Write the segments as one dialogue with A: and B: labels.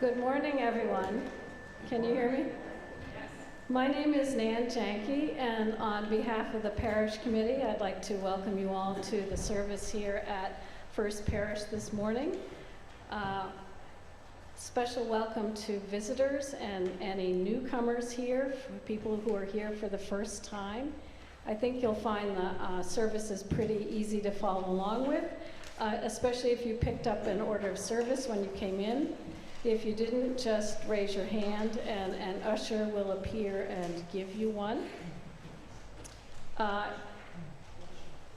A: Good morning, everyone. Can you hear me?
B: Yes.
A: My name is Nan Janke, and on behalf of the Parish Committee, I'd like to welcome you all to the service here at First Parish this morning. Special welcome to visitors and any newcomers here, people who are here for the first time. I think you'll find the service is pretty easy to follow along with, especially if you picked up an order of service when you came in. If you didn't, just raise your hand and an usher will appear and give you one.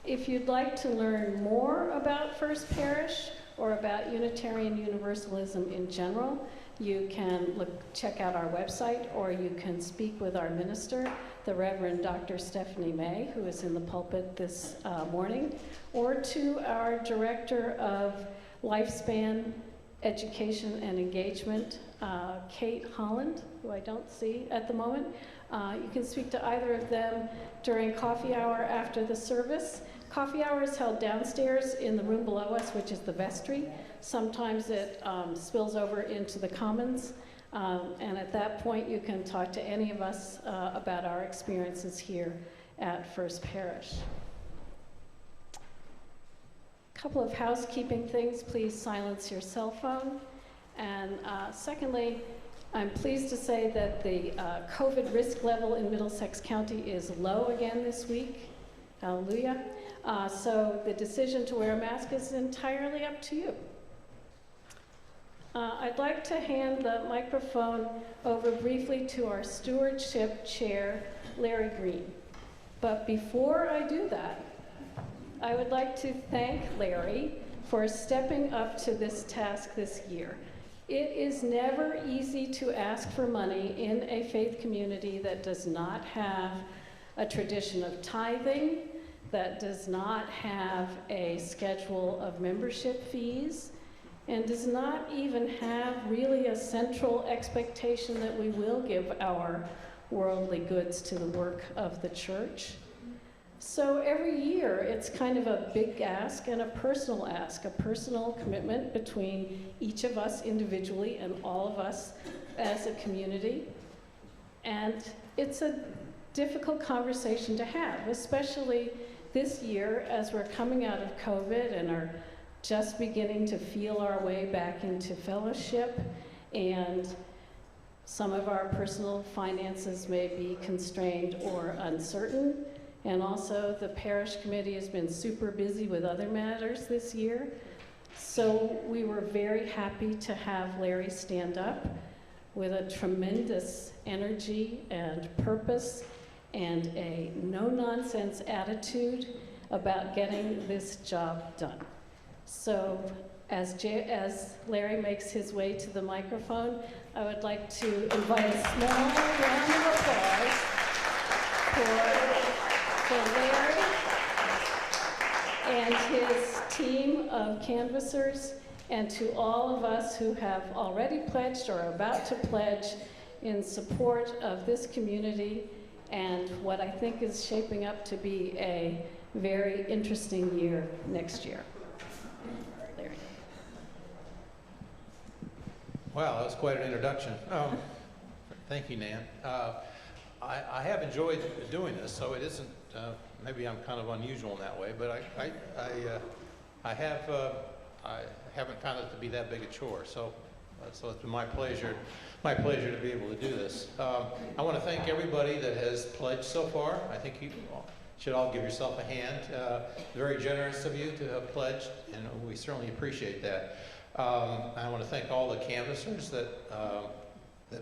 A: If you'd like to learn more about First Parish or about Unitarian Universalism in general, you can check out our website, or you can speak with our minister, the Reverend Dr. Stephanie May, who is in the pulpit this morning, or to our Director of Lifespan Education and Engagement, Kate Holland, who I don't see at the moment. You can speak to either of them during coffee hour after the service. Coffee hour is held downstairs in the room below us, which is the vestry. Sometimes it spills over into the commons, and at that point you can talk to any of us about our experiences here at First Parish. Couple of housekeeping things. Please silence your cell phone. And secondly, I'm pleased to say that the COVID risk level in Middlesex County is low again this week. Hallelujah. So the decision to wear a mask is entirely up to you. I'd like to hand the microphone over briefly to our stewardship chair, Larry Green. But before I do that, I would like to thank Larry for stepping up to this task this year. It is never easy to ask for money in a faith community that does not have a tradition of tithing, that does not have a schedule of membership fees, and does not even have really a central expectation that we will give our worldly goods to the work of the church. So every year, it's kind of a big ask and a personal commitment between each of us individually and all of us as a community. And it's a difficult conversation to have, especially this year as we're coming out of COVID and are just beginning to feel our way back into fellowship, and some of our personal finances may be constrained or uncertain. And also, the parish committee has been super busy with other matters this year. So we were very happy to have Larry stand up with a tremendous energy and purpose and a no-nonsense attitude about getting this job done. So as Larry makes his way to the microphone, I would like to invite a small round of applause for Larry and his team of canvassers, and to all of us who have already pledged or are about to pledge in support of this community and what I think is shaping up to be a very interesting year next year. Larry.
C: Wow, that was quite an introduction. Thank you, Nan. I have enjoyed doing this, so it isn't, maybe I'm kind of unusual in that way, but I haven't found it to be that big a chore. So it's been my pleasure to be able to do this. I want to thank everybody that has pledged so far. I think you should all give yourself a hand. Very generous of you to have pledged, and we certainly appreciate that. I want to thank all the canvassers that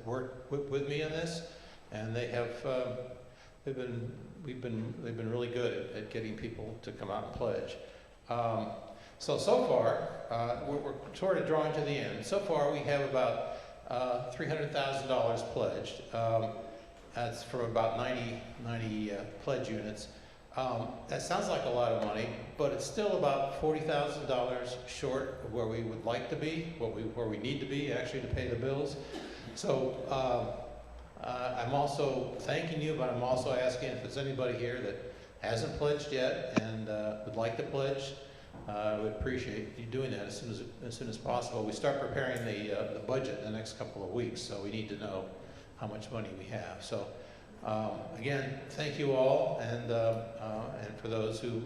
C: worked with me in this, and they have they've been really good at getting people to come out and pledge. So far, we're sort of drawing to the end. So far, we have about $300,000 pledged. That's from about 90 pledge units. That sounds like a lot of money, but it's still about $40,000 short of where we would like to be, where we need to be actually to pay the bills. So I'm also thanking you, but I'm also asking if there's anybody here that hasn't pledged yet and would like to pledge. I would appreciate you doing that as soon as possible. We start preparing the budget in the next couple of weeks, so we need to know how much money we have. So again, thank you all, and for those who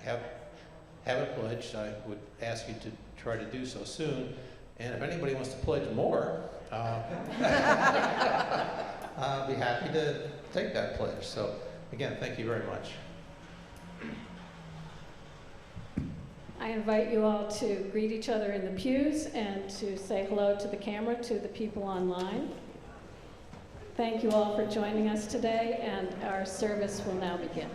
C: haven't pledged, I would ask you to try to do so soon. And if anybody wants to pledge more, I'll be happy to take that pledge. So again, thank you very much.
A: I invite you all to greet each other in the pews and to say hello to the camera, to the people online. Thank you all for joining us today, and our service will now begin.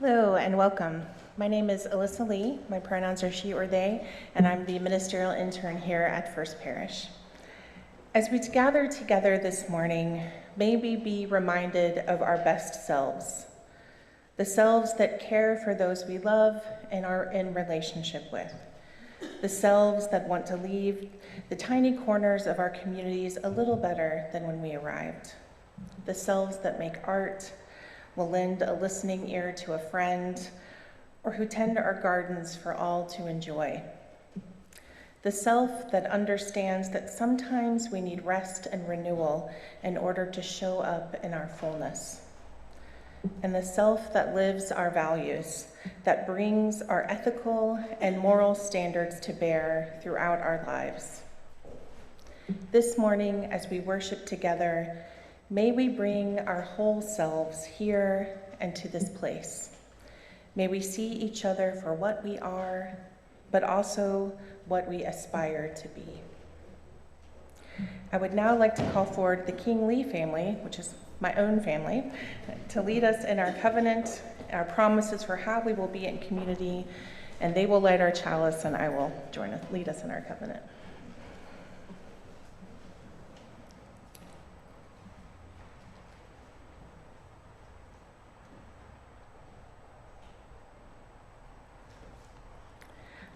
B: Hello and welcome. My name is Alyssa Lee. My pronouns are she or they, and I'm the ministerial intern here at First Parish. As we gather together this morning, may we be reminded of our best selves, the selves that care for those we love and are in relationship with, the selves that want to leave the tiny corners of our communities a little better than when we arrived, the selves that make art, will lend a listening ear to a friend, or who tend our gardens for all to enjoy. The self that understands that sometimes we need rest and renewal in order to show up in our fullness. And the self that lives our values, that brings our ethical and moral standards to bear throughout our lives. This morning, as we worship together, may we bring our whole selves here and to this place. May we see each other for what we are, but also what we aspire to be. I would now like to call forward the King Lee family, which is my own family, to lead us in our covenant, our promises for how we will be in community, and they will light our chalice and I will lead us in our covenant.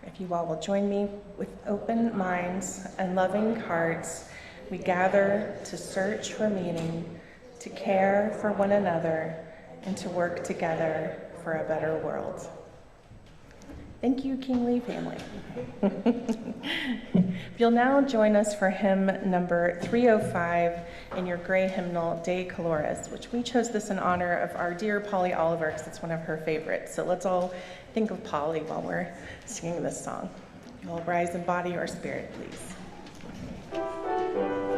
B: If you all will join me with open minds and loving hearts, we gather to search for meaning, to care for one another, and to work together for a better world. Thank you, King Lee family. You'll now join us for hymn number 305 in your gray hymnal, De Colores, which we chose this in honor of our dear Polly Oliver, because it's one of her favorites. So let's all think of Polly while we're singing this song. You'll rise in body or spirit, please.
D: Oh,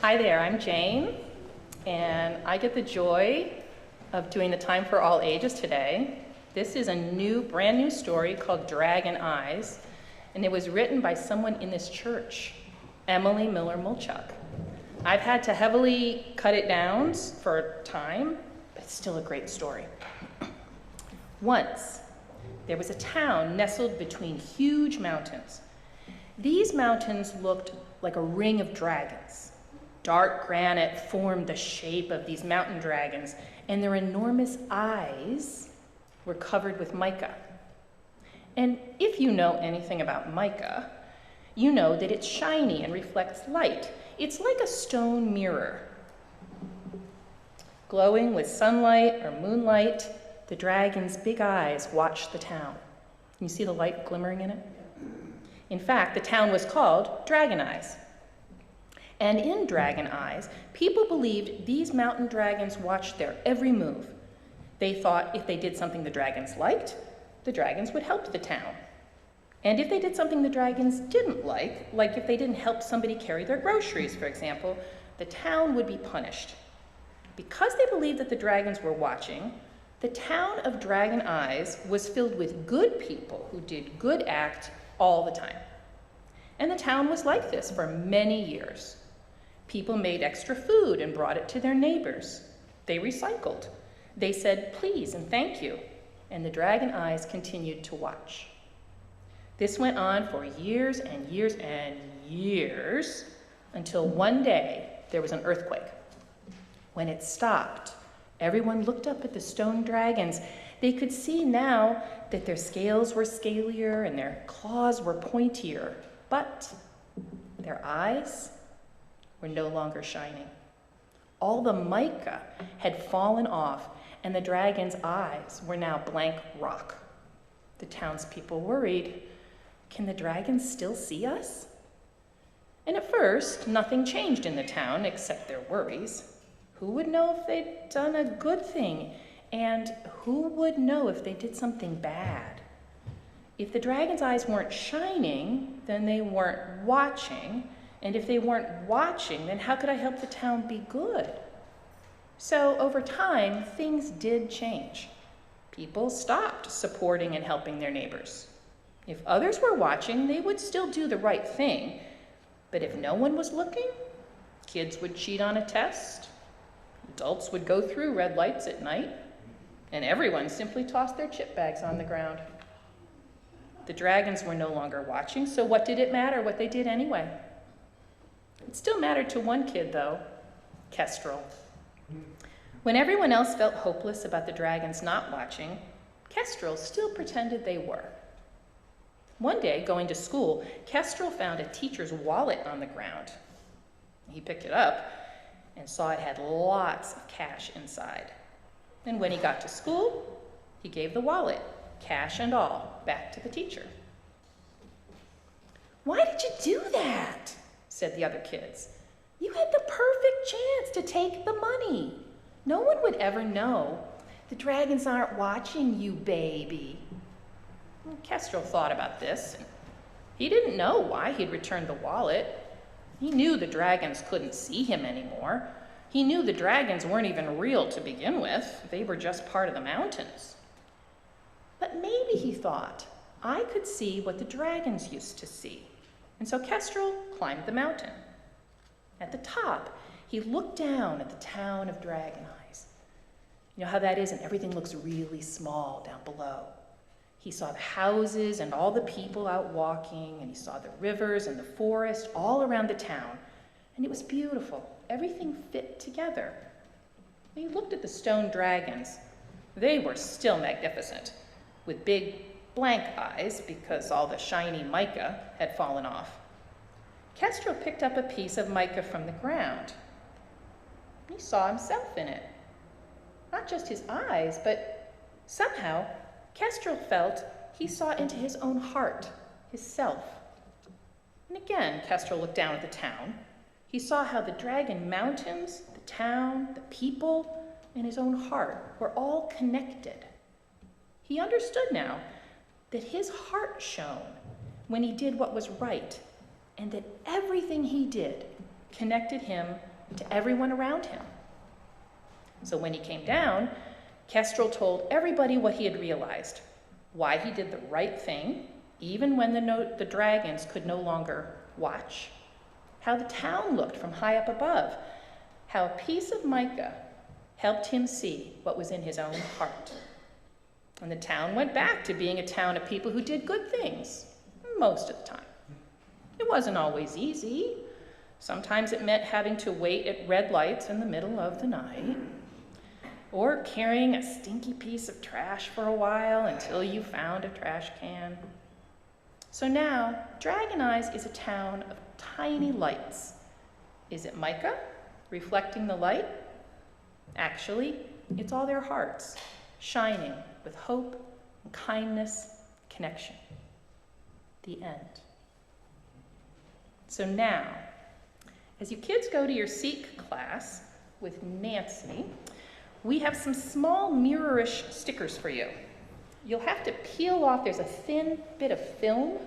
D: Hi there, I'm Jane, and I get the joy of doing the Time for All Ages today. This is a brand new story called Dragon Eyes, and it was written by someone in this church, Emily Miller Mulchuk. I've had to heavily cut it down for time, but it's still a great story. Once, there was a town nestled between huge mountains. These mountains looked like a ring of dragons. Dark granite formed the shape of these mountain dragons, and their enormous eyes were covered with mica. And if you know anything about mica, you know that it's shiny and reflects light. It's like a stone mirror. Glowing with sunlight or moonlight, the dragon's big eyes watched the town. Can you see the light glimmering in it? In fact, the town was called Dragon Eyes. And in Dragon Eyes, people believed these mountain dragons watched their every move. They thought if they did something the dragons liked, the dragons would help the town. And if they did something the dragons didn't like if they didn't help somebody carry their groceries, for example, the town would be punished. Because they believed that the dragons were watching, the town of Dragon Eyes was filled with good people who did good acts all the time. And the town was like this for many years. People made extra food and brought it to their neighbors. They recycled. They said please and thank you. And the Dragon Eyes continued to watch. This went on for years and years and years until one day there was an earthquake. When it stopped, everyone looked up at the stone dragons. They could see now that their scales were scalier and their claws were pointier, but their eyes were no longer shining. All the mica had fallen off, and the dragon's eyes were now blank rock. The townspeople worried, can the dragons still see us? And at first, nothing changed in the town except their worries. Who would know if they'd done a good thing? And who would know if they did something bad? If the dragon's eyes weren't shining, then they weren't watching. And if they weren't watching, then how could I help the town be good? So over time, things did change. People stopped supporting and helping their neighbors. If others were watching, they would still do the right thing. But if no one was looking, kids would cheat on a test, adults would go through red lights at night, and everyone simply tossed their chip bags on the ground. The dragons were no longer watching, so what did it matter what they did anyway? It still mattered to one kid, though, Kestrel. When everyone else felt hopeless about the dragons not watching, Kestrel still pretended they were. One day, going to school, Kestrel found a teacher's wallet on the ground. He picked it up and saw it had lots of cash inside. And when he got to school, he gave the wallet, cash and all, back to the teacher. "Why did you do that?" said the other kids. "You had the perfect chance to take the money. No one would ever know. The dragons aren't watching you, baby." Well, Kestrel thought about this. He didn't know why he'd returned the wallet. He knew the dragons couldn't see him anymore. He knew the dragons weren't even real to begin with. They were just part of the mountains. But maybe, he thought, I could see what the dragons used to see. And so Kestrel climbed the mountain. At the top, he looked down at the town of Dragon Eyes. You know how that is, and everything looks really small down below. He saw the houses and all the people out walking, and he saw the rivers and the forest all around the town. And it was beautiful. Everything fit together. He looked at the stone dragons. They were still magnificent, with big blank eyes because all the shiny mica had fallen off. Kestrel picked up a piece of mica from the ground. He saw himself in it. Not just his eyes, but somehow Kestrel felt he saw into his own heart, his self. And again, Kestrel looked down at the town. He saw how the dragon mountains, the town, the people, and his own heart were all connected. He understood now that his heart shone when he did what was right, and that everything he did connected him to everyone around him. So when he came down, Kestrel told everybody what he had realized, why he did the right thing, even when the dragons could no longer watch, how the town looked from high up above, how a piece of mica helped him see what was in his own heart. And the town went back to being a town of people who did good things, most of the time. It wasn't always easy. Sometimes it meant having to wait at red lights in the middle of the night, or carrying a stinky piece of trash for a while until you found a trash can. So now, Dragon Eyes is a town of tiny lights. Is it mica, reflecting the light? Actually, it's all their hearts, shining with hope and kindness, connection. The end. So now, as you kids go to your Seek class with Nancy, we have some small mirror-ish stickers for you. You'll have to peel off, there's a thin bit of film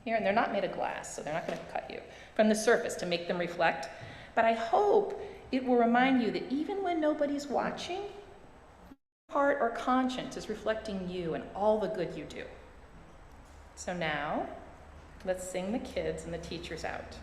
D: here, and they're not made of glass, so they're not going to cut you, from the surface to make them reflect. But I hope it will remind you that even when nobody's watching, heart or conscience is reflecting you and all the good you do. So now, let's sing the kids and the teachers out.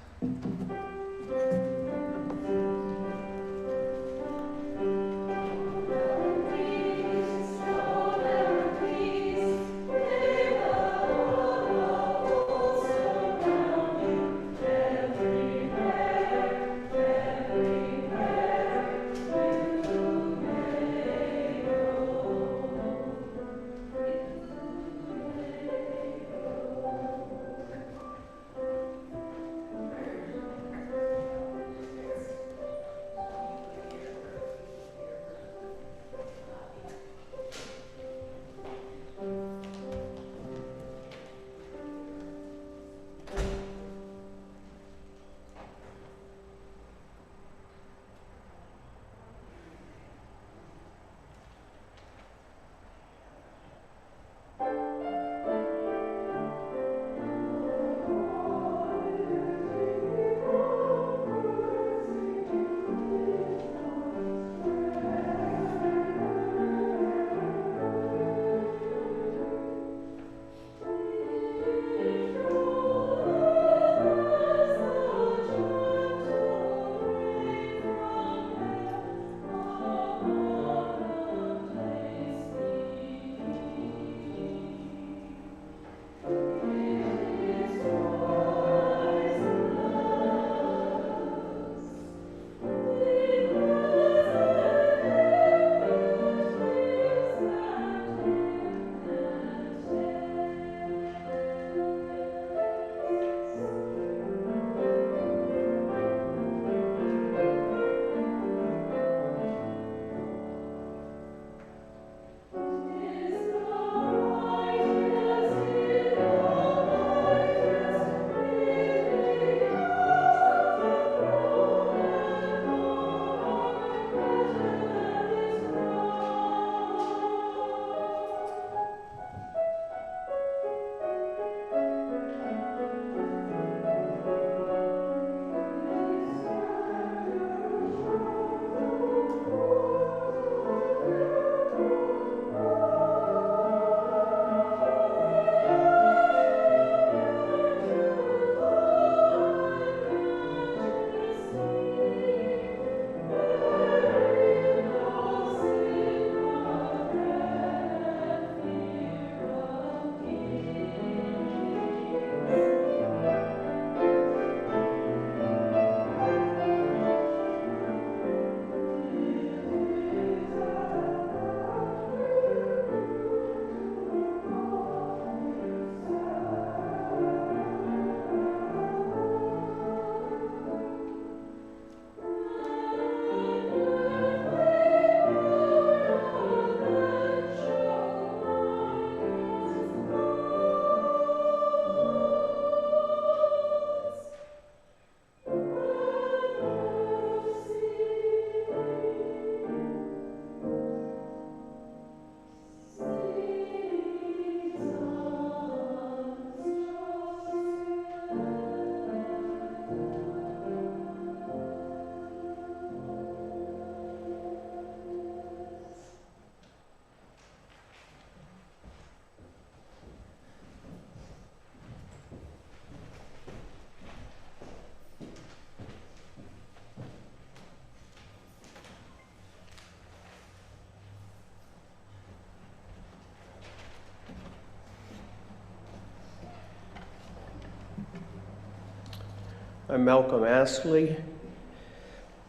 E: I'm Malcolm Astley.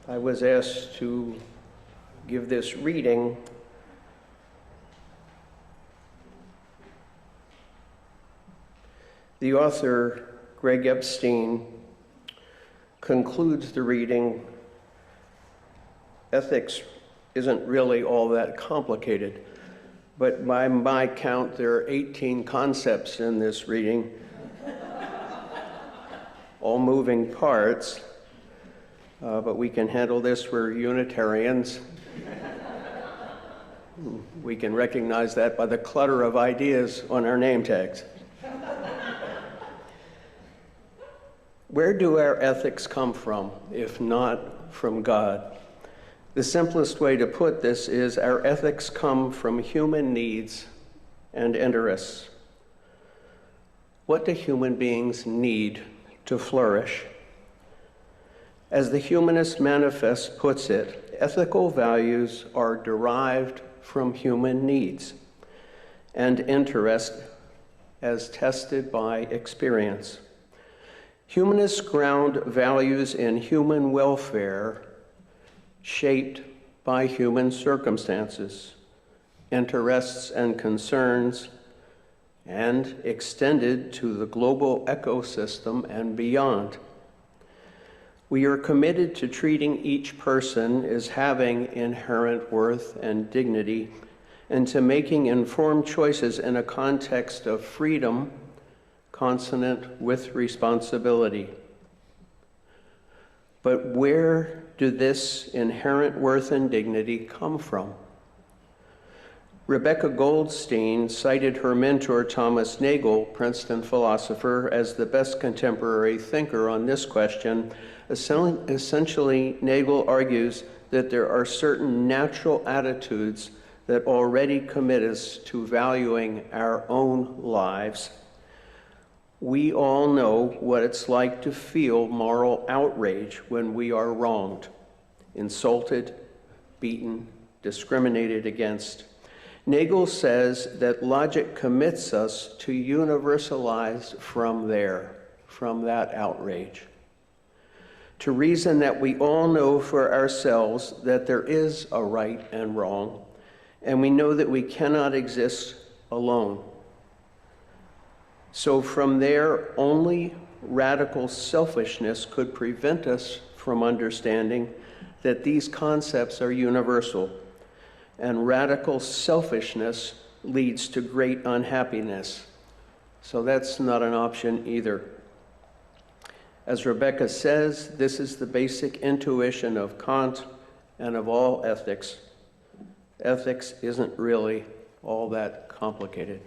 E: I was asked to give this reading. The author, Greg Epstein, concludes the reading, ethics isn't really all that complicated, but by my count, there are 18 concepts in this reading, all moving parts, but we can handle this. We're Unitarians. We can recognize that by the clutter of ideas on our name tags. Where do our ethics come from, if not from God? The simplest way to put this is our ethics come from human needs and interests. What do human beings need to flourish? As the Humanist Manifest puts it, ethical values are derived from human needs and interest as tested by experience. Humanists ground values in human welfare shaped by human circumstances, interests and concerns, and extended to the global ecosystem and beyond. We are committed to treating each person as having inherent worth and dignity, and to making informed choices in a context of freedom consonant with responsibility. But where do this inherent worth and dignity come from? Rebecca Goldstein cited her mentor Thomas Nagel, Princeton philosopher, as the best contemporary thinker on this question. Essentially, Nagel argues that there are certain natural attitudes that already commit us to valuing our own lives. We all know what it's like to feel moral outrage when we are wronged, insulted, beaten, discriminated against. Nagel says that logic commits us to universalize from that outrage, to reason that we all know for ourselves that there is a right and wrong, and we know that we cannot exist alone. So from there, only radical selfishness could prevent us from understanding that these concepts are universal, and radical selfishness leads to great unhappiness. So that's not an option either. As Rebecca says, this is the basic intuition of Kant and of all ethics. Ethics isn't really all that complicated.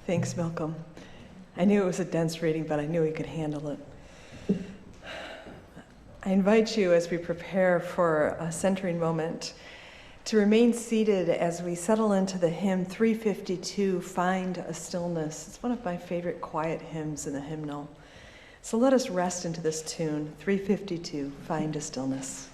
F: Thanks, Malcolm. I knew it was a dense reading, but I knew he could handle it. I invite you, as we prepare for a centering moment, to remain seated as we settle into the hymn 352, Find a Stillness. It's one of my favorite quiet hymns in the hymnal. So let us rest into this tune, 352, Find a Stillness.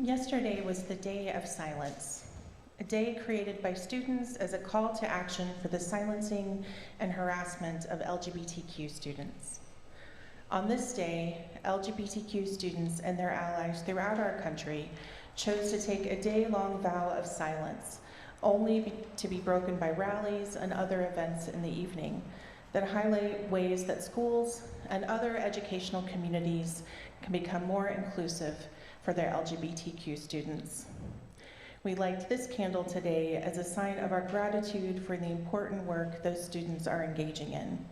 B: Yesterday was the Day of Silence, a day created by students as a call to action for the silencing and harassment of LGBTQ students. On this day, LGBTQ students and their allies throughout our country chose to take a day-long vow of silence, only to be broken by rallies and other events in the evening that highlight ways that schools and other educational communities can become more inclusive for their LGBTQ students. We light this candle today as a sign of our gratitude for the important work those students are engaging in,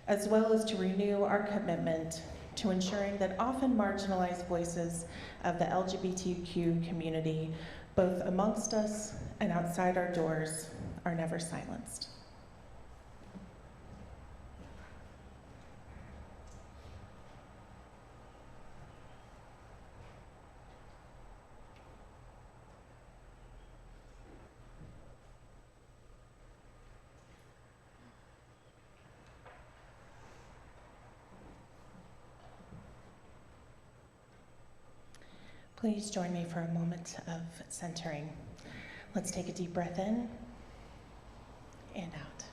B: as well as to renew our commitment to ensuring that often marginalized voices of the LGBTQ community, both amongst us and outside our doors, are never silenced. Please join me for a moment of centering. Let's take a deep breath in and out.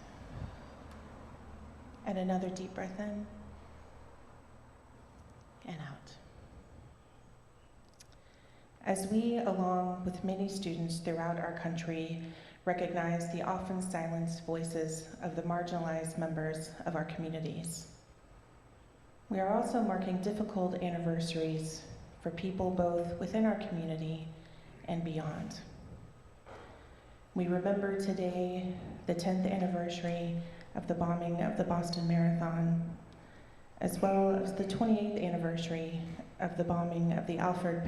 B: And another deep breath in and out. As we, along with many students throughout our country, recognize the often silenced voices of the marginalized members of our communities, we are also marking difficult anniversaries for people both within our community and beyond. We remember today the 10th anniversary of the bombing of the Boston Marathon, as well as the 28th anniversary of the bombing of the Alfred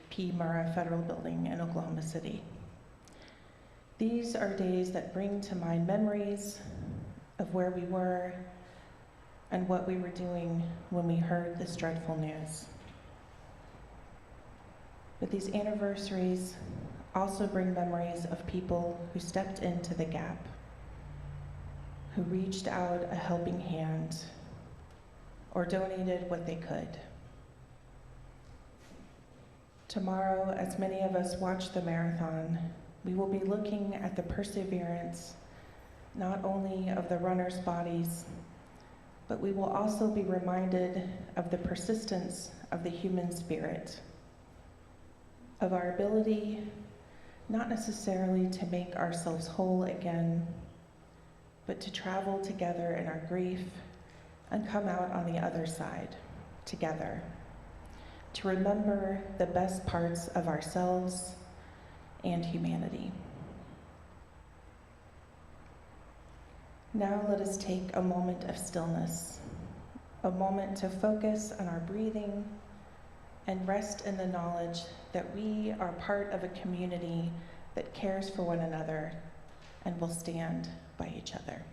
B: P. Murrah Federal Building in Oklahoma City. These are days that bring to mind memories of where we were and what we were doing when we heard this dreadful news. But these anniversaries also bring memories of people who stepped into the gap, who reached out a helping hand or donated what they could. Tomorrow, as many of us watch the marathon, we will be looking at the perseverance not only of the runners' bodies, but we will also be reminded of the persistence of the human spirit, of our ability not necessarily to make ourselves whole again, but to travel together in our grief and come out on the other side together, to remember the best parts of ourselves and humanity. Now let us take a moment of stillness, a moment to focus on our breathing and rest in the knowledge that we are part of a community that cares for one another and will stand by each other.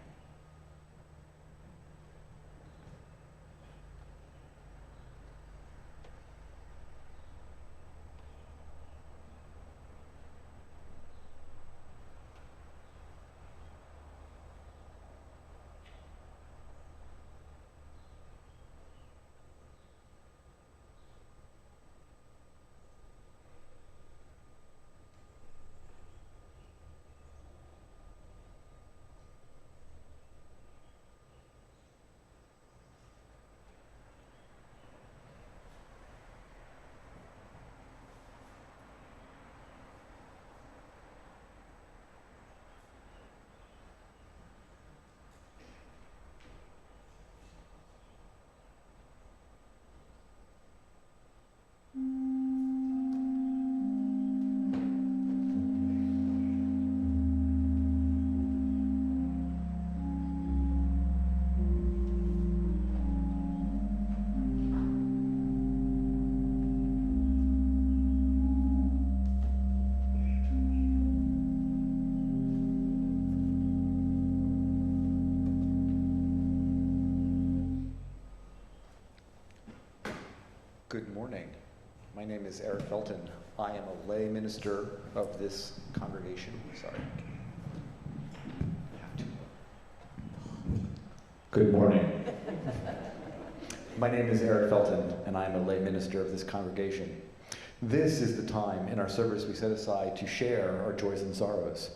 G: Good morning. My name is Eric Felton. I am a lay minister of this congregation. Sorry. Good morning. My name is Eric Felton, and I am a lay minister of this congregation. This is the time in our service we set aside to share our joys and sorrows.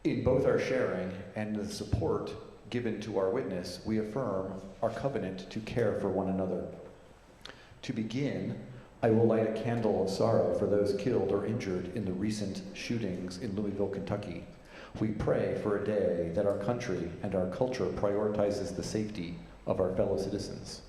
G: In both our sharing and the support given to our witness, we affirm our covenant to care for one another. To begin, I will light a candle of sorrow for those killed or injured in the recent shootings in Louisville, Kentucky. We pray for a day that our country and our culture prioritizes the safety of our fellow citizens.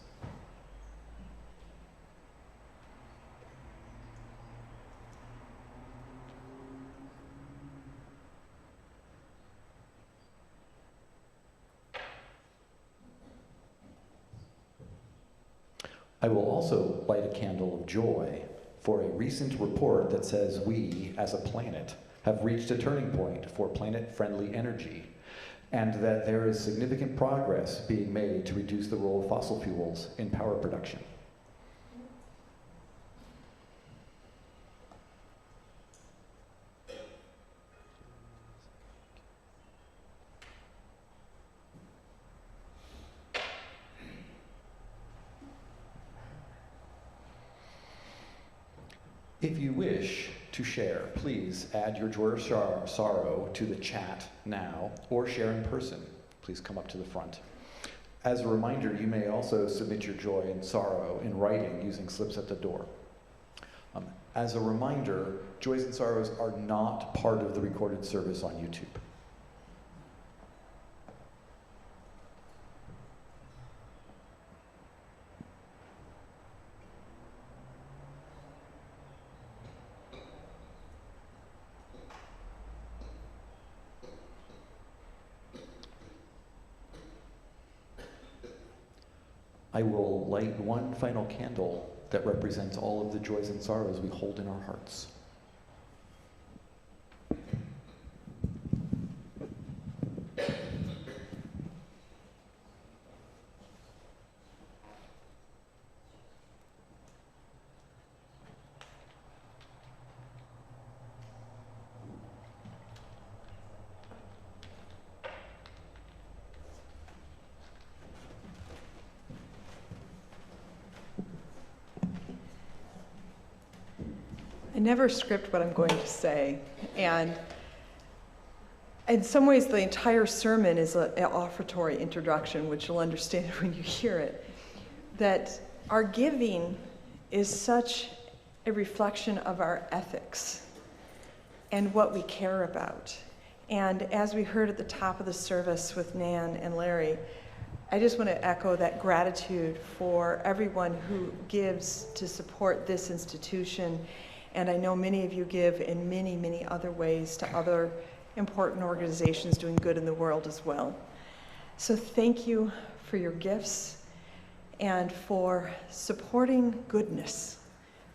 G: I will also light a candle of joy for a recent report that says we, as a planet, have reached a turning point for planet-friendly energy, and that there is significant progress being made to reduce the role of fossil fuels in power production. If you wish to share, please add your joy or sorrow to the chat now, or share in person. Please come up to the front. As a reminder, you may also submit your joy and sorrow in writing using slips at the door. As a reminder, joys and sorrows are not part of the recorded service on YouTube. I will light one final candle that represents all of the joys and sorrows we hold in our hearts.
F: I never script what I'm going to say, and in some ways the entire sermon is an offertory introduction, which you'll understand when you hear it, that our giving is such a reflection of our ethics and what we care about. And as we heard at the top of the service with Nan and Larry, I just want to echo that gratitude for everyone who gives to support this institution. And I know many of you give in many, many other ways to other important organizations doing good in the world as well. So thank you for your gifts and for supporting goodness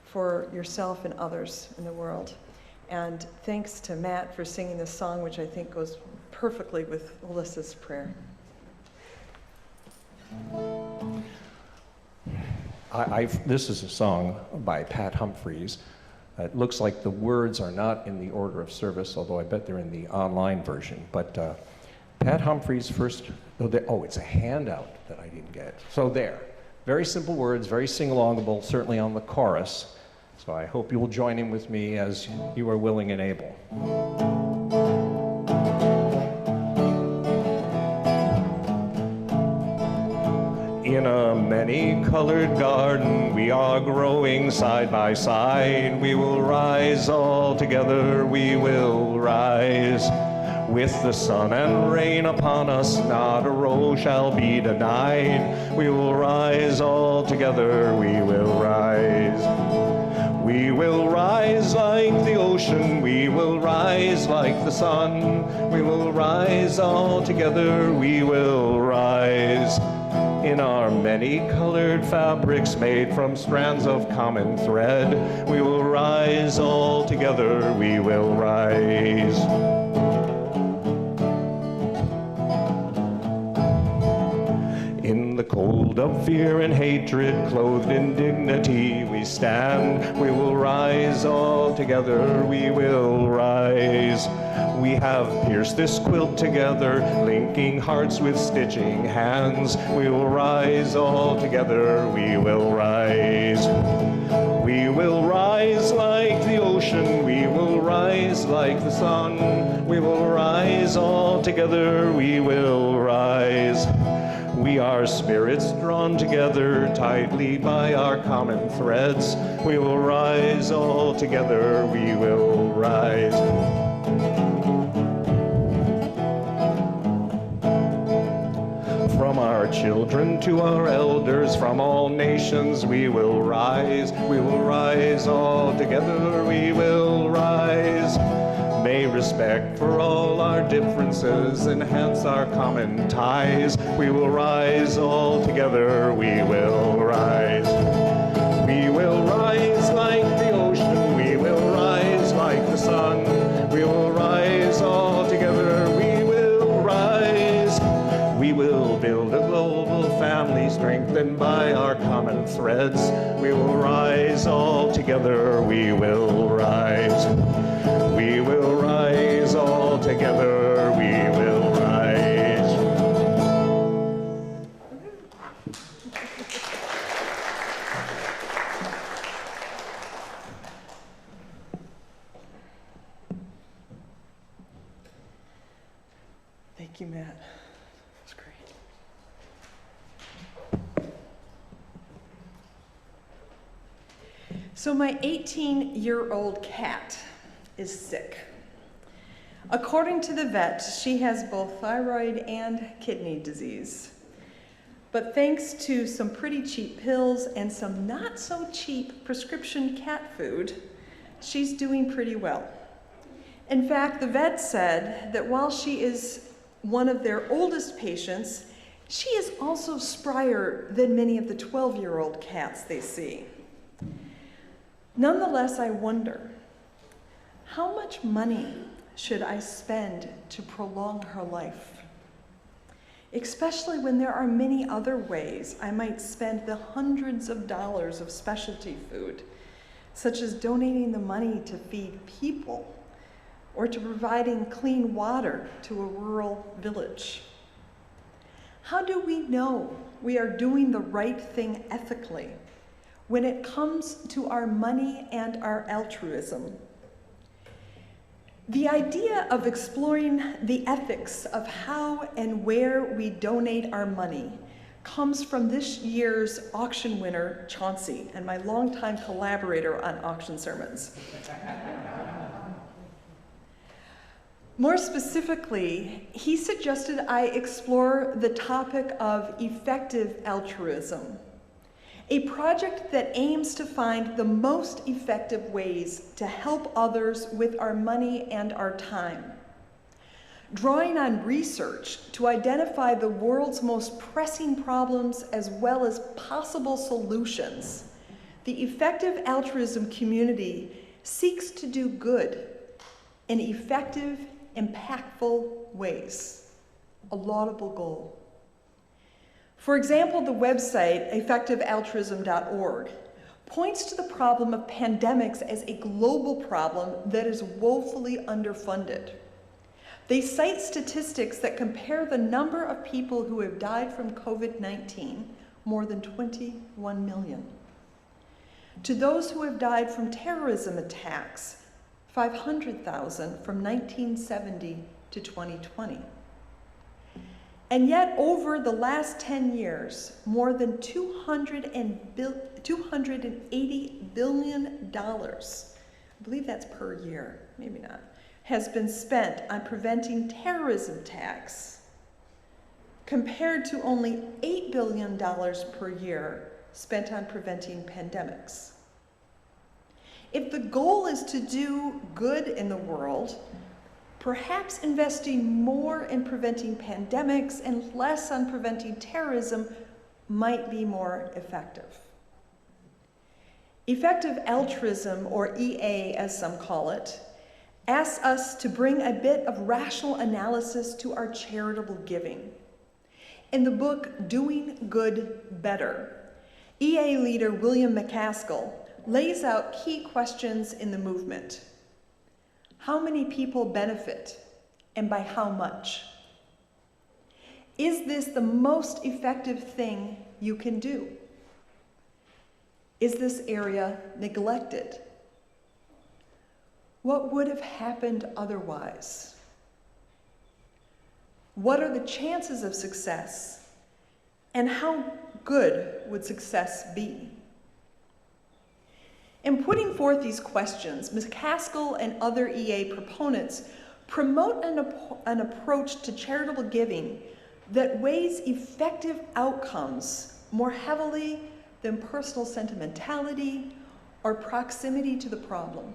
F: for yourself and others in the world. And thanks to Matt for singing this song, which I think goes perfectly with Alyssa's prayer.
H: This is a song by Pat Humphries. It looks like the words are not in the order of service, although I bet they're in the online version. But Pat Humphries first, it's a handout that I didn't get. So there, very simple words, very sing-alongable, certainly on the chorus. So I hope you will join in with me as you are willing and able. In a many-colored garden, we are growing side by side. We will rise all together, we will rise. With the sun and rain upon us, not a row shall be denied. We will rise all together, we will rise. We will rise like the ocean, we will rise like the sun. We will rise all together, we will rise. In our many-colored fabrics made from strands of common thread, we will rise all together, we will rise. In the cold of fear and hatred, clothed in dignity, we stand. We will rise all together, we will rise. We have pierced this quilt together, linking hearts with stitching hands. We will rise all together, we will rise. We will rise like rise like the sun. We will rise all together, we will rise. We are spirits drawn together tightly by our common threads. We will rise all together, we will rise. From our children to our elders, from all nations we will rise. We will rise all together, we will rise. May respect for all our differences enhance our common ties. We will rise all together, we will rise. We will rise like the ocean, we will rise like the sun. We will rise all together, we will rise. We will build a global family strengthened by our common threads. We will rise all together, we will rise. We will rise all together, we will rise.
F: Thank you, Matt. That's great. So my 18-year-old cat is sick. According to the vet, she has both thyroid and kidney disease. But thanks to some pretty cheap pills and some not so cheap prescription cat food, she's doing pretty well. In fact, the vet said that while she is one of their oldest patients, she is also sprier than many of the 12-year-old cats they see. Nonetheless, I wonder, how much money should I spend to prolong her life? Especially when there are many other ways I might spend the hundreds of dollars of specialty food, such as donating the money to feed people or to providing clean water to a rural village. How do we know we are doing the right thing ethically when it comes to our money and our altruism? The idea of exploring the ethics of how and where we donate our money comes from this year's auction winner, Chauncey, and my longtime collaborator on auction sermons. More specifically, he suggested I explore the topic of effective altruism, a project that aims to find the most effective ways to help others with our money and our time. Drawing on research to identify the world's most pressing problems as well as possible solutions, the effective altruism community seeks to do good in effective, impactful ways, a laudable goal. For example, the website effectivealtruism.org points to the problem of pandemics as a global problem that is woefully underfunded. They cite statistics that compare the number of people who have died from COVID-19, more than 21 million, to those who have died from terrorism attacks, 500,000 from 1970 to 2020. And yet, over the last 10 years, more than $280 billion, I believe that's per year, maybe not, has been spent on preventing terrorism attacks, compared to only $8 billion per year spent on preventing pandemics. If the goal is to do good in the world, perhaps investing more in preventing pandemics and less on preventing terrorism might be more effective. Effective altruism, or EA as some call it, asks us to bring a bit of rational analysis to our charitable giving. In the book, Doing Good Better, EA leader William McCaskill lays out key questions in the movement. How many people benefit, and by how much? Is this the most effective thing you can do? Is this area neglected? What would have happened otherwise? What are the chances of success? And how good would success be? In putting forth these questions, McCaskill and other EA proponents promote an approach to charitable giving that weighs effective outcomes more heavily than personal sentimentality or proximity to the problem.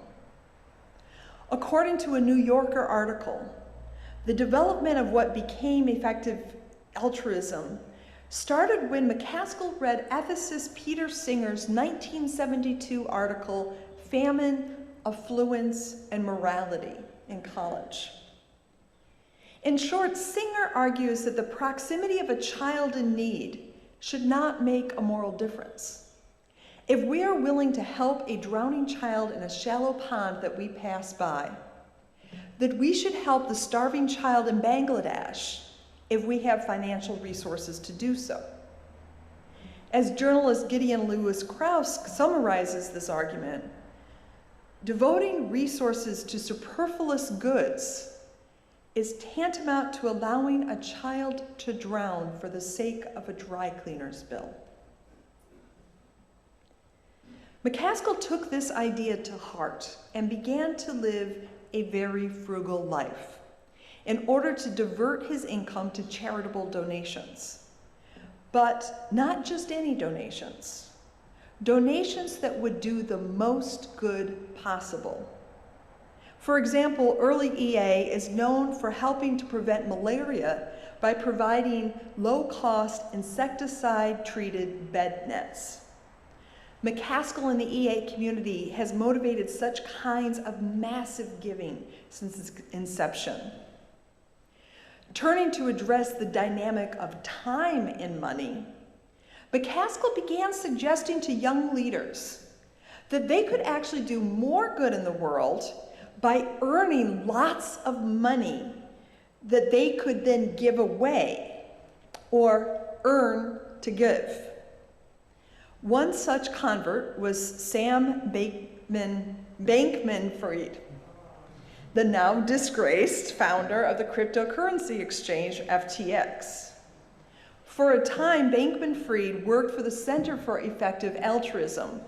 F: According to a New Yorker article, the development of what became effective altruism started when McCaskill read ethicist Peter Singer's 1972 article, Famine, Affluence, and Morality, in college. In short, Singer argues that the proximity of a child in need should not make a moral difference. If we are willing to help a drowning child in a shallow pond that we pass by, that we should help the starving child in Bangladesh if we have financial resources to do so. As journalist Gideon Lewis Krauss summarizes this argument, devoting resources to superfluous goods is tantamount to allowing a child to drown for the sake of a dry cleaner's bill. McCaskill took this idea to heart and began to live a very frugal life in order to divert his income to charitable donations. But not just any donations. Donations that would do the most good possible. For example, early EA is known for helping to prevent malaria by providing low-cost insecticide-treated bed nets. McCaskill and the EA community has motivated such kinds of massive giving since its inception. Turning to address the dynamic of time and money, McCaskill began suggesting to young leaders that they could actually do more good in the world by earning lots of money that they could then give away or earn to give. One such convert was Sam Bankman-Fried, the now disgraced founder of the cryptocurrency exchange FTX. For a time, Bankman-Fried worked for the Center for Effective Altruism,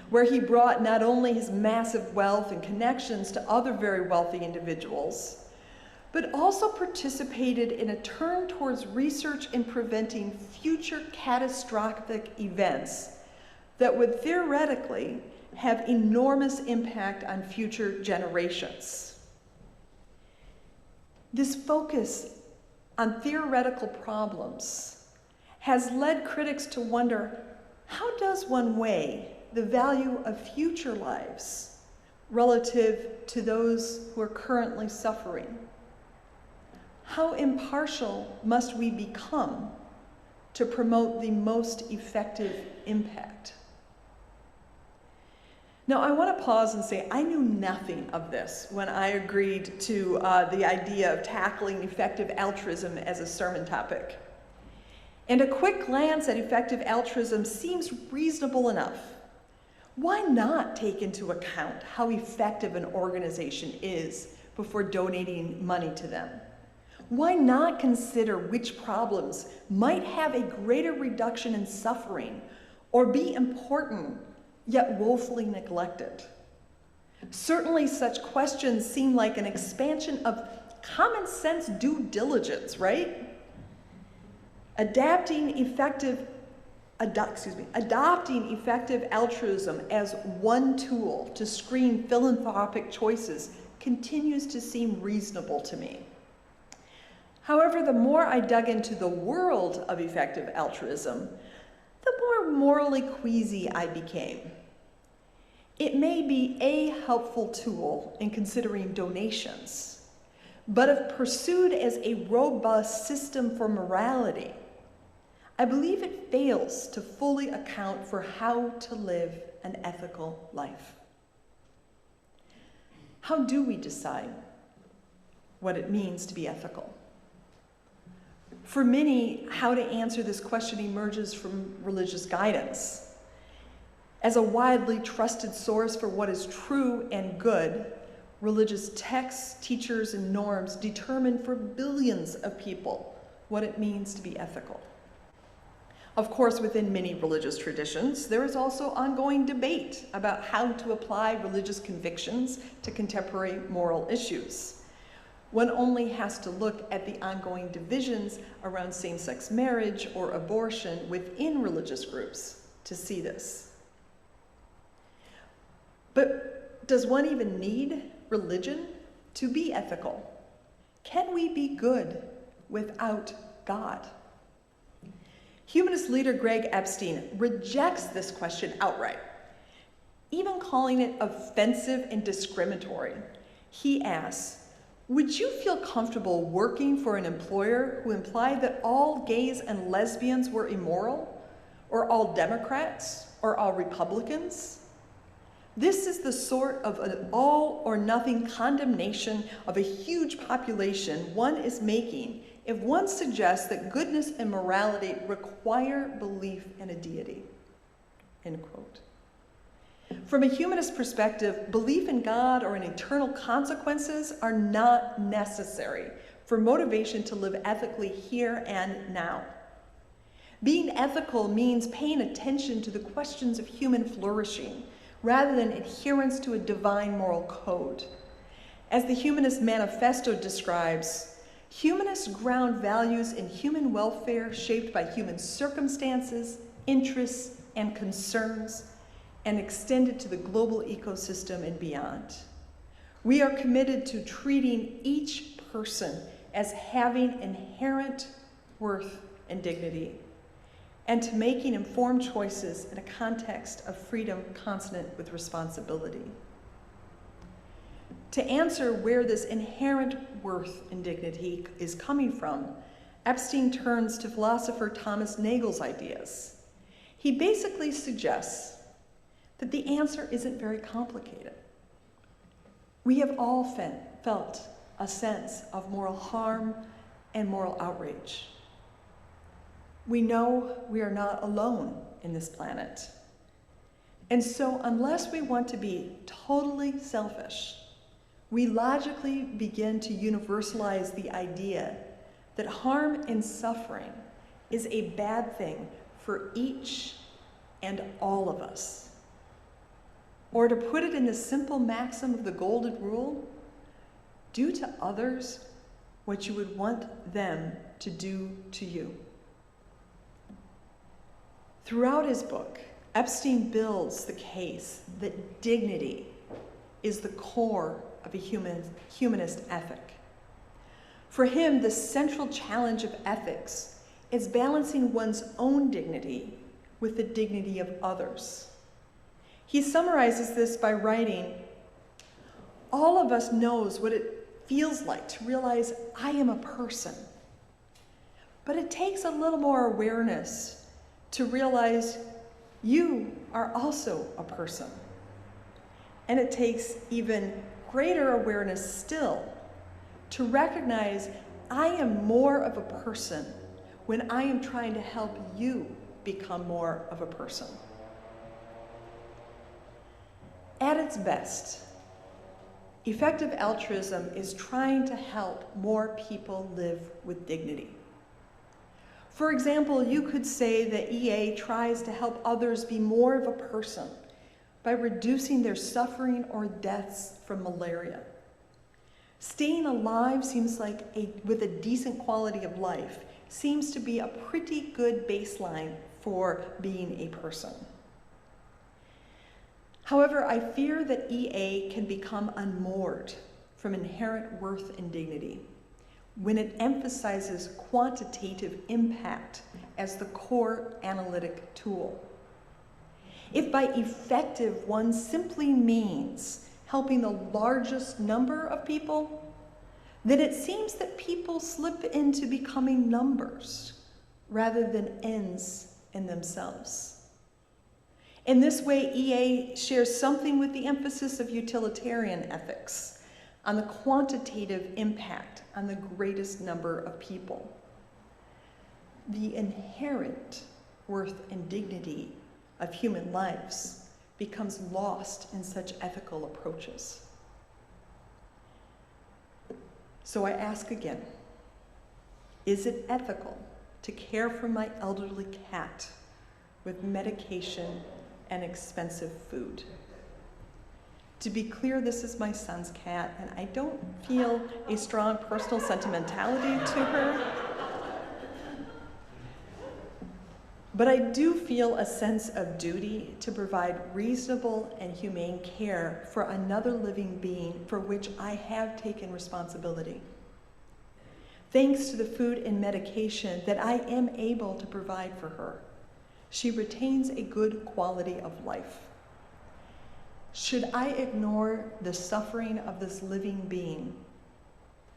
F: where he brought not only his massive wealth and connections to other very wealthy individuals, but also participated in a turn towards research in preventing future catastrophic events that would theoretically have enormous impact on future generations. This focus on theoretical problems has led critics to wonder, how does one weigh the value of future lives relative to those who are currently suffering? How impartial must we become to promote the most effective impact? Now, I want to pause and say I knew nothing of this when I agreed to the idea of tackling effective altruism as a sermon topic. And a quick glance at effective altruism seems reasonable enough. Why not take into account how effective an organization is before donating money to them? Why not consider which problems might have a greater reduction in suffering or be important yet woefully neglected? Certainly such questions seem like an expansion of common sense due diligence, right? Adopting effective altruism as one tool to screen philanthropic choices continues to seem reasonable to me. However, the more I dug into the world of effective altruism, the more morally queasy I became. It may be a helpful tool in considering donations, but if pursued as a robust system for morality, I believe it fails to fully account for how to live an ethical life. How do we decide what it means to be ethical? For many, how to answer this question emerges from religious guidance. As a widely trusted source for what is true and good, Religious texts, teachers, and norms determine for billions of people what it means to be ethical. Of course, within many religious traditions, there is also ongoing debate about how to apply religious convictions to contemporary moral issues. One only has to look at the ongoing divisions around same-sex marriage or abortion within religious groups to see this. But does one even need religion to be ethical? Can we be good without God? Humanist leader Greg Epstein rejects this question outright, even calling it offensive and discriminatory. He asks, would you feel comfortable working for an employer who implied that all gays and lesbians were immoral, or all Democrats, or all Republicans? This is the sort of an all-or-nothing condemnation of a huge population one is making if one suggests that goodness and morality require belief in a deity, end quote. From a humanist perspective, belief in God or in eternal consequences are not necessary for motivation to live ethically here and now. Being ethical means paying attention to the questions of human flourishing rather than adherence to a divine moral code. As the Humanist Manifesto describes, humanists ground values in human welfare shaped by human circumstances, interests, and concerns, and extended to the global ecosystem and beyond. We are committed to treating each person as having inherent worth and dignity, and to making informed choices in a context of freedom consonant with responsibility. To answer where this inherent worth and dignity is coming from, Epstein turns to philosopher Thomas Nagel's ideas. He basically suggests that the answer isn't very complicated. We have all felt a sense of moral harm and moral outrage. We know we are not alone in this planet. And so unless we want to be totally selfish, we logically begin to universalize the idea that harm and suffering is a bad thing for each and all of us. Or to put it in the simple maxim of the Golden Rule, do to others what you would want them to do to you. Throughout his book, Epstein builds the case that dignity is the core of a humanist ethic. For him, the central challenge of ethics is balancing one's own dignity with the dignity of others. He summarizes this by writing, all of us knows what it feels like to realize I am a person. But it takes a little more awareness to realize you are also a person. And it takes even greater awareness still to recognize I am more of a person when I am trying to help you become more of a person. At its best, effective altruism is trying to help more people live with dignity. For example, you could say that EA tries to help others be more of a person by reducing their suffering or deaths from malaria. Staying alive seems like with a decent quality of life seems to be a pretty good baseline for being a person. However, I fear that EA can become unmoored from inherent worth and dignity when it emphasizes quantitative impact as the core analytic tool. If by effective one simply means helping the largest number of people, then it seems that people slip into becoming numbers rather than ends in themselves. In this way, EA shares something with the emphasis of utilitarian ethics on the quantitative impact on the greatest number of people. The inherent worth and dignity of human lives becomes lost in such ethical approaches. So I ask again, is it ethical to care for my elderly cat with medication and expensive food? To be clear, this is my son's cat, and I don't feel a strong personal sentimentality to her. But I do feel a sense of duty to provide reasonable and humane care for another living being for which I have taken responsibility. Thanks to the food and medication that I am able to provide for her, she retains a good quality of life. Should I ignore the suffering of this living being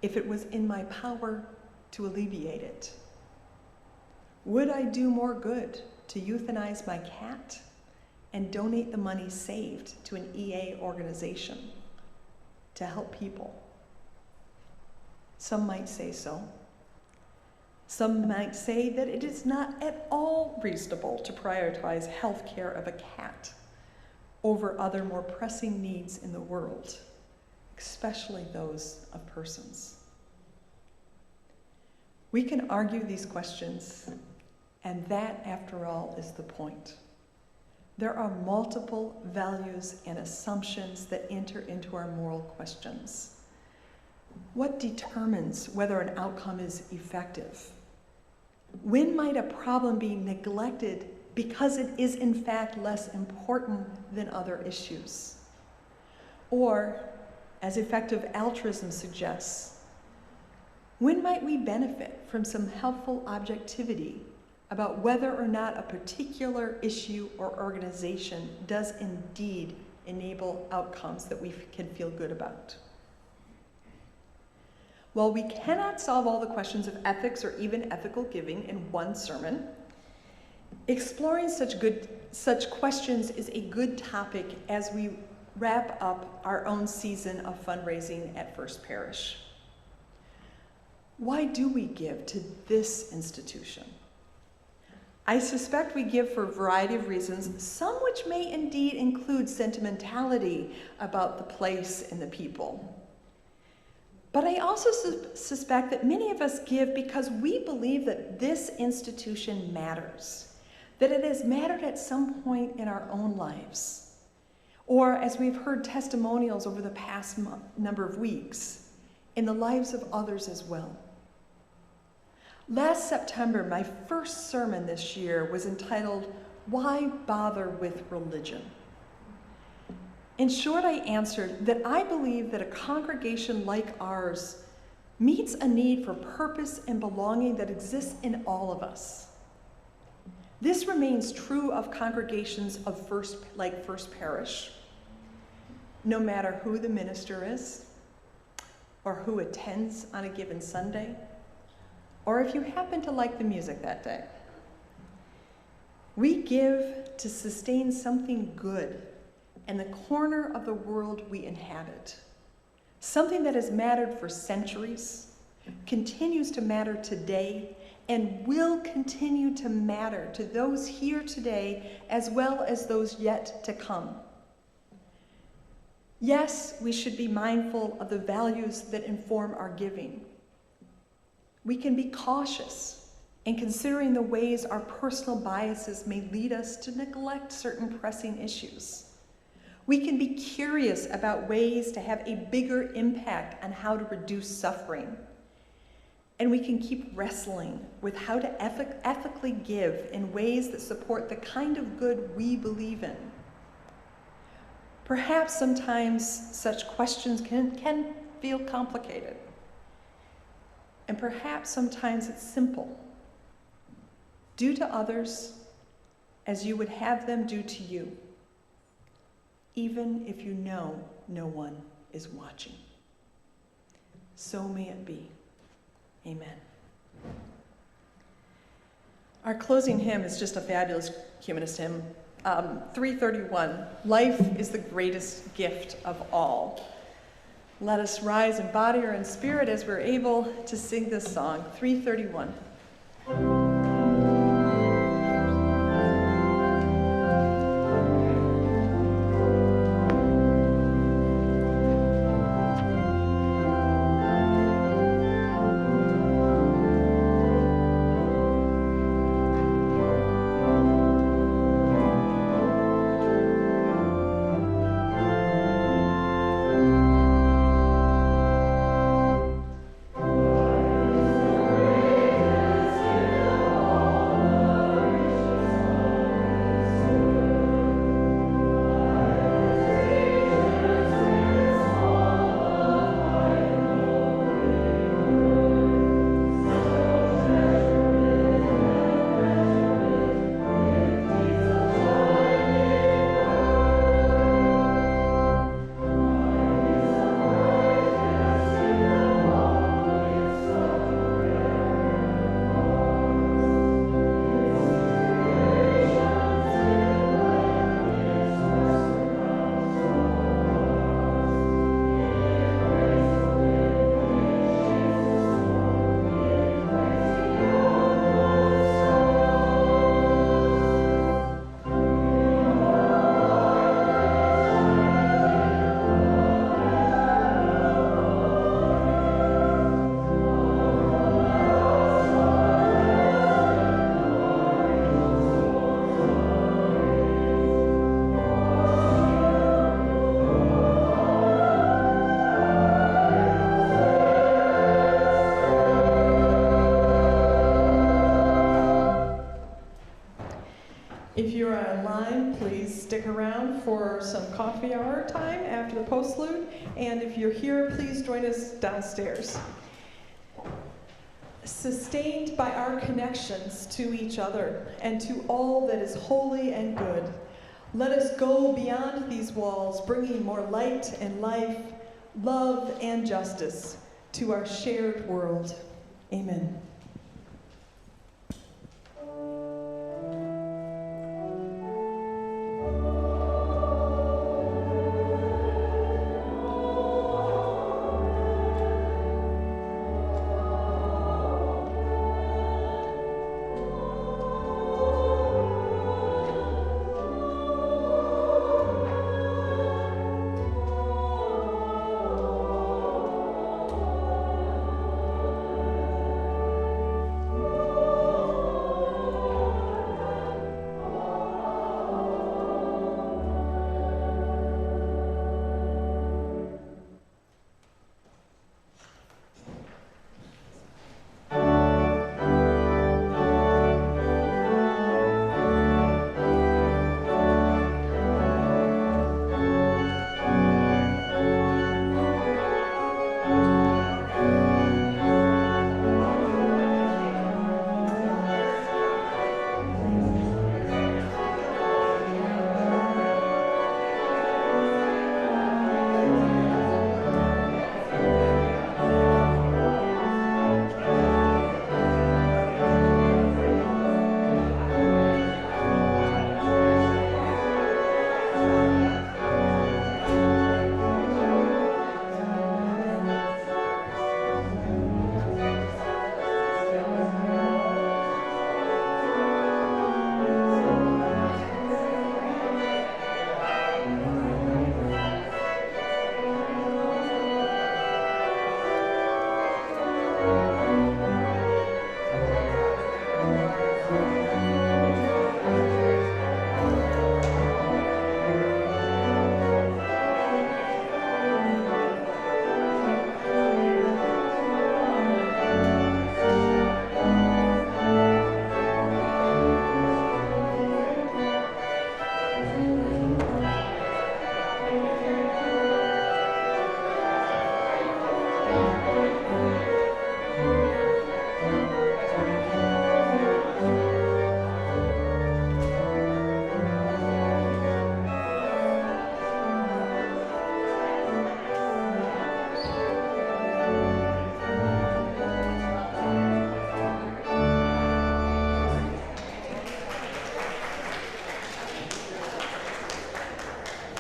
F: if it was in my power to alleviate it? Would I do more good to euthanize my cat and donate the money saved to an EA organization to help people? Some might say so. Some might say that it is not at all reasonable to prioritize health care of a cat over other more pressing needs in the world, especially those of persons. We can argue these questions, and that, after all, is the point. There are multiple values and assumptions that enter into our moral questions. What determines whether an outcome is effective? When might a problem be neglected because it is in fact less important than other issues? Or, as effective altruism suggests, when might we benefit from some helpful objectivity about whether or not a particular issue or organization does indeed enable outcomes that we can feel good about? While we cannot solve all the questions of ethics or even ethical giving in one sermon, exploring such questions is a good topic as we wrap up our own season of fundraising at First Parish. Why do we give to this institution? I suspect we give for a variety of reasons, some which may indeed include sentimentality about the place and the people. But I also suspect that many of us give because we believe that this institution matters, that it has mattered at some point in our own lives, or as we've heard testimonials over the past number of weeks, in the lives of others as well. Last September, my first sermon this year was entitled, "Why Bother with Religion?" In short, I answered that I believe that a congregation like ours meets a need for purpose and belonging that exists in all of us. This remains true of congregations like First Parish, no matter who the minister is, or who attends on a given Sunday, or if you happen to like the music that day. We give to sustain something good in the corner of the world we inhabit, something that has mattered for centuries, continues to matter today, and will continue to matter to those here today as well as those yet to come. Yes, we should be mindful of the values that inform our giving. We can be cautious in considering the ways our personal biases may lead us to neglect certain pressing issues. We can be curious about ways to have a bigger impact on how to reduce suffering. And we can keep wrestling with how to ethically give in ways that support the kind of good we believe in. Perhaps sometimes such questions can feel complicated. And perhaps sometimes it's simple. Do to others as you would have them do to you, even if you know no one is watching. So may it be. Amen. Our closing hymn is just a fabulous humanist hymn. 331, Life is the Greatest Gift of All. Let us rise in body or in spirit as we're able to sing this song, 331. stick around for some coffee hour time after the postlude. And if you're here, please join us downstairs. Sustained by our connections to each other and to all that is holy and good, let us go beyond these walls, bringing more light and life, love and justice to our shared world. Amen.